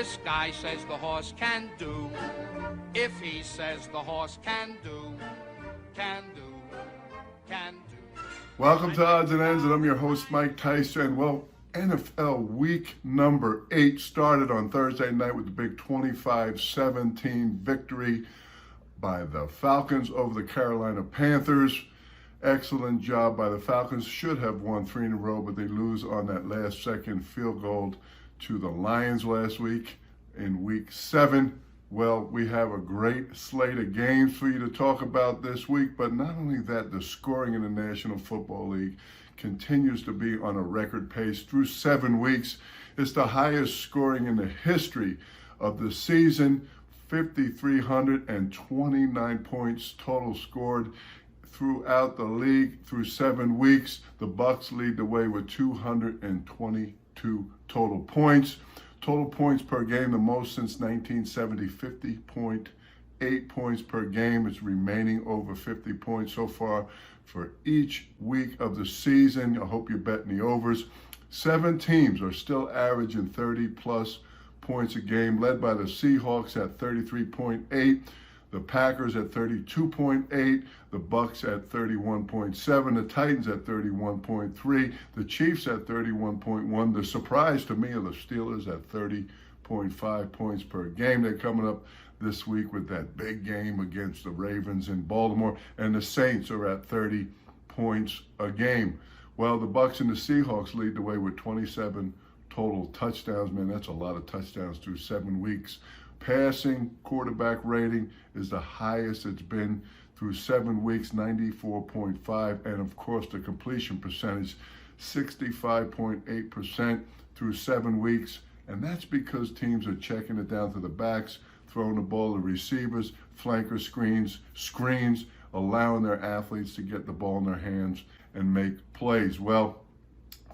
This guy says the horse can do. If he says the horse can do, can do, can do. Welcome to Odds and Ends, and I'm your host, Mike Tice. And well, NFL week number 8 started on Thursday night with the big 25-17 victory by the Falcons over the Carolina Panthers. Excellent job by the Falcons. Should have won 3 in a row, but they lose on that last second field goal to the Lions last week in week 7. Well, we have a great slate of games for you to talk about this week, but not only that, the scoring in the National Football League continues to be on a record pace through 7 weeks. It's the highest scoring in the history of the season, 5,329 points total scored throughout the league through 7 weeks. The Bucs lead the way with 222 total points. Total points per game, the most since 1970, 50.8 points per game. It's remaining over 50 points so far for each week of the season. I hope you're betting the overs. 7 teams are still averaging 30-plus points a game, led by the Seahawks at 33.8, the Packers at 32.8, the Bucs at 31.7, the Titans at 31.3, the Chiefs at 31.1. The surprise to me are the Steelers at 30.5 points per game. They're coming up this week with that big game against the Ravens in Baltimore, and the Saints are at 30 points a game. Well, the Bucs and the Seahawks lead the way with 27 total touchdowns. Man, that's a lot of touchdowns through 7 weeks. Passing quarterback rating is the highest it's been through 7 weeks, 94.5. And of course, the completion percentage, 65.8% through 7 weeks. And that's because teams are checking it down to the backs, throwing the ball to receivers, flanker screens, allowing their athletes to get the ball in their hands and make plays. Well,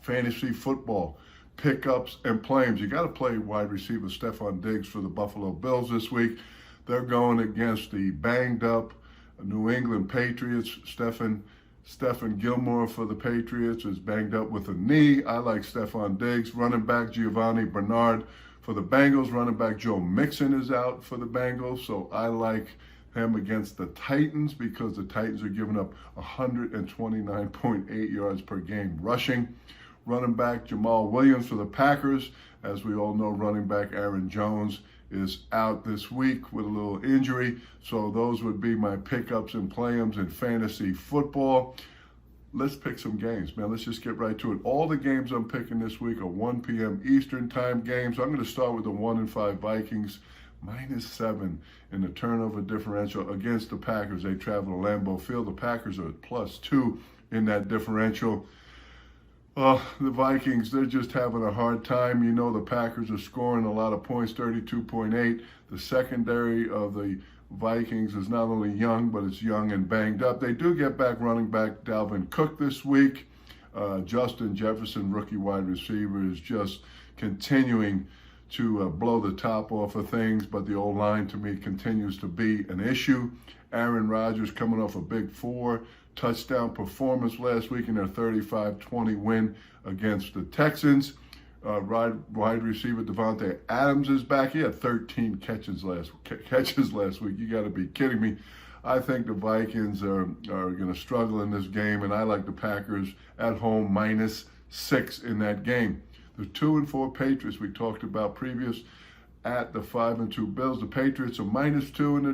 fantasy football, pickups and plays. You got to play wide receiver Stefon Diggs for the Buffalo Bills this week. They're going against the banged up New England Patriots. Stephen Gilmore for the Patriots is banged up with a knee. I like Stefon Diggs. Running back Giovani Bernard for the Bengals. Running back Joe Mixon is out for the Bengals, so I like him against the Titans because the Titans are giving up 129.8 yards per game rushing. Running back Jamaal Williams for the Packers. As we all know, running back Aaron Jones is out this week with a little injury. So those would be my pickups and play-ums in fantasy football. Let's pick some games, man. Let's just get right to it. All the games I'm picking this week are 1 p.m. Eastern time games. I'm going to start with the 1-5 Vikings, -7 in the turnover differential against the Packers. They travel to Lambeau Field. The Packers are at +2 in that differential. The Vikings, they're just having a hard time. You know, the Packers are scoring a lot of points, 32.8. The secondary of the Vikings is not only young, but it's young and banged up. They do get back running back Dalvin Cook this week. Justin Jefferson, rookie wide receiver, is just continuing to blow the top off of things, but the O-line to me continues to be an issue. Aaron Rodgers coming off a big 4-touchdown performance last week in their 35-20 win against the Texans. Wide receiver Davante Adams is back. He had 13 catches last week. You got to be kidding me. I think the Vikings are going to struggle in this game, and I like the Packers at home -6 in that game. The 2-4 Patriots we talked about previous at the 5-2 Bills. The Patriots are -2 in the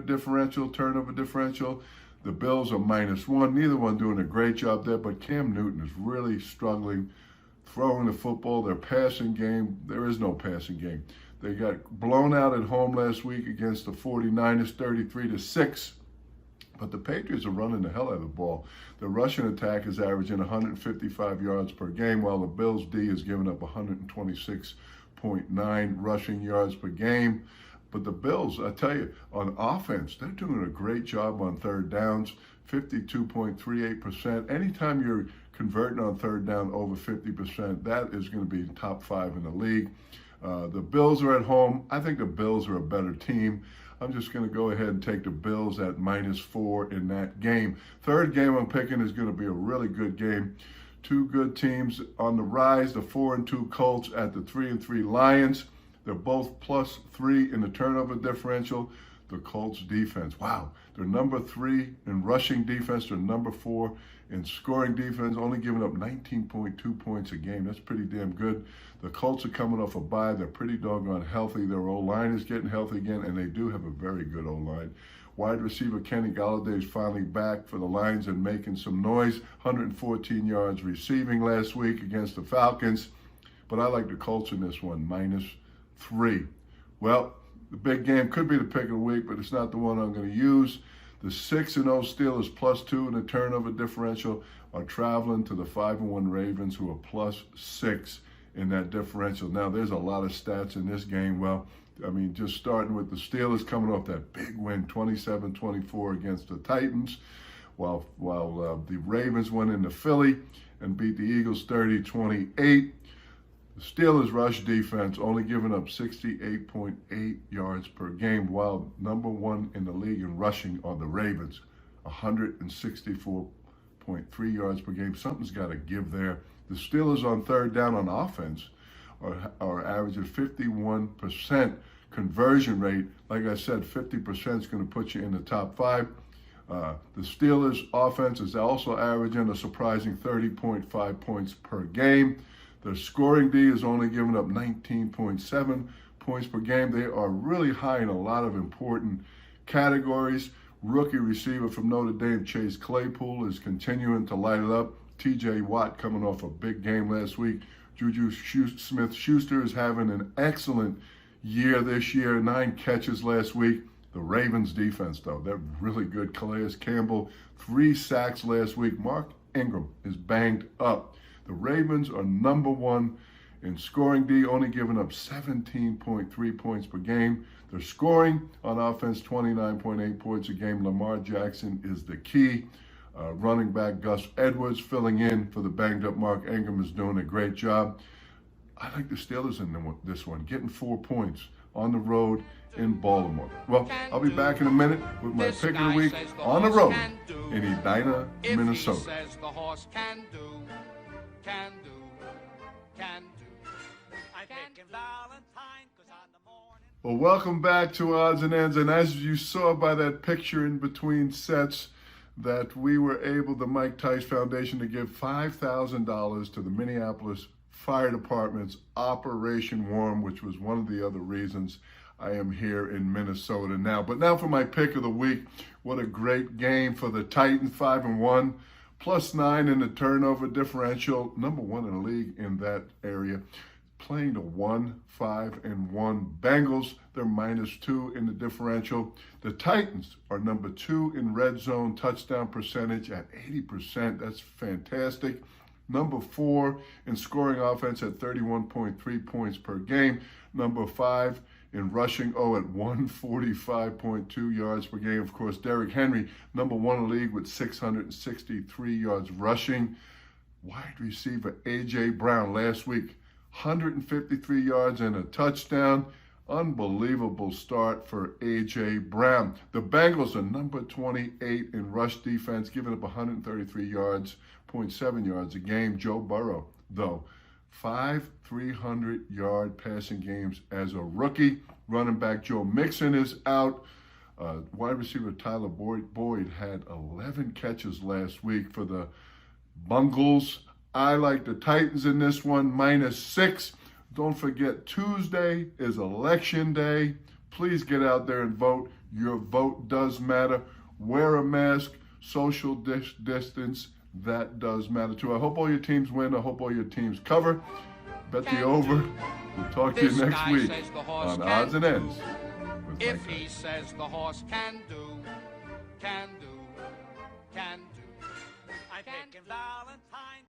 turnover differential. The Bills are -1. Neither one doing a great job there, but Cam Newton is really struggling throwing the football. Their passing game, there is no passing game. They got blown out at home last week against the 49ers, 33-6. But the Patriots are running the hell out of the ball. The rushing attack is averaging 155 yards per game, while the Bills' D is giving up 126.9 rushing yards per game. But the Bills, I tell you, on offense, they're doing a great job on third downs, 52.38%. Anytime you're converting on third down over 50%, that is going to be top 5 in the league. The Bills are at home. I think the Bills are a better team. I'm just going to go ahead and take the Bills at -4 in that game. Third game I'm picking is going to be a really good game. Two good teams on the rise, the 4-2 Colts at the 3-3 Lions. They're both +3 in the turnover differential. The Colts defense, wow, they're number 3 in rushing defense. They're number 4 in scoring defense, only giving up 19.2 points a game. That's pretty damn good. The Colts are coming off a bye. They're pretty doggone healthy. Their O-line is getting healthy again, and they do have a very good O-line. Wide receiver Kenny Golladay is finally back for the Lions and making some noise. 114 yards receiving last week against the Falcons. But I like the Colts in this one, -3. Well, the big game could be the pick of the week, but it's not the one I'm going to use. The 6-0 Steelers +2 in the turnover differential are traveling to the 5-1 Ravens, who are +6 in that differential. Now, there's a lot of stats in this game. Well, I mean, just starting with the Steelers coming off that big win, 27-24 against the Titans, while the Ravens went into Philly and beat the Eagles 30-28. The Steelers' rush defense only giving up 68.8 yards per game, while number 1 in the league in rushing are the Ravens, 164.3 yards per game. Something's got to give there. The Steelers on third down on offense are averaging 51% conversion rate. Like I said, 50% is going to put you in the top 5. The Steelers' offense is also averaging a surprising 30.5 points per game. Their scoring D is only giving up 19.7 points per game. They are really high in a lot of important categories. Rookie receiver from Notre Dame, Chase Claypool, is continuing to light it up. TJ Watt coming off a big game last week. Juju Smith-Schuster is having an excellent year this year, 9 catches last week. The Ravens defense, though, they're really good. Calais Campbell, 3 sacks last week. Mark Ingram is banged up. The Ravens are number 1 in scoring D, only giving up 17.3 points per game. They're scoring on offense 29.8 points a game. Lamar Jackson is the key. Running back Gus Edwards filling in for the banged up Mark Ingram is doing a great job. I like the Steelers in this one, getting 4 points on the road in Baltimore. Well, I'll be back in a minute with my pick of the week on the road in Edina, Minnesota. Can do. I pick him Valentine, 'cause on the morning. Well, welcome back to Odds and Ends. And as you saw by that picture in between sets, that we were able, the Mike Tice Foundation, to give $5,000 to the Minneapolis Fire Department's Operation Warm, which was one of the other reasons I am here in Minnesota now. But now for my pick of the week. What a great game for the Titans, 5-1. +9 in the turnover differential, number 1 in the league in that area. Playing the 1-5-1 Bengals, they're -2 in the differential. The Titans are number 2 in red zone touchdown percentage at 80%. That's fantastic. Number 4 in scoring offense at 31.3 points per game. Number 5 in rushing, at 145.2 yards per game. Of course, Derrick Henry, number 1 in the league with 663 yards rushing. Wide receiver A.J. Brown last week, 153 yards and a touchdown. Unbelievable start for A.J. Brown. The Bengals are number 28 in rush defense, giving up 133 yards, 0.7 yards a game. Joe Burrow, though, 5 300-yard passing games as a rookie. Running back Joe Mixon is out. Wide receiver Tyler Boyd had 11 catches last week for the Bengals. I like the Titans in this one, -6. Don't forget, Tuesday is Election Day. Please get out there and vote. Your vote does matter. Wear a mask, social distance. That does matter too. I hope all your teams win. I hope all your teams cover. Bet the over. We'll talk to you next week on Odds and Ends. If he says the horse can do. I pick him Valentine.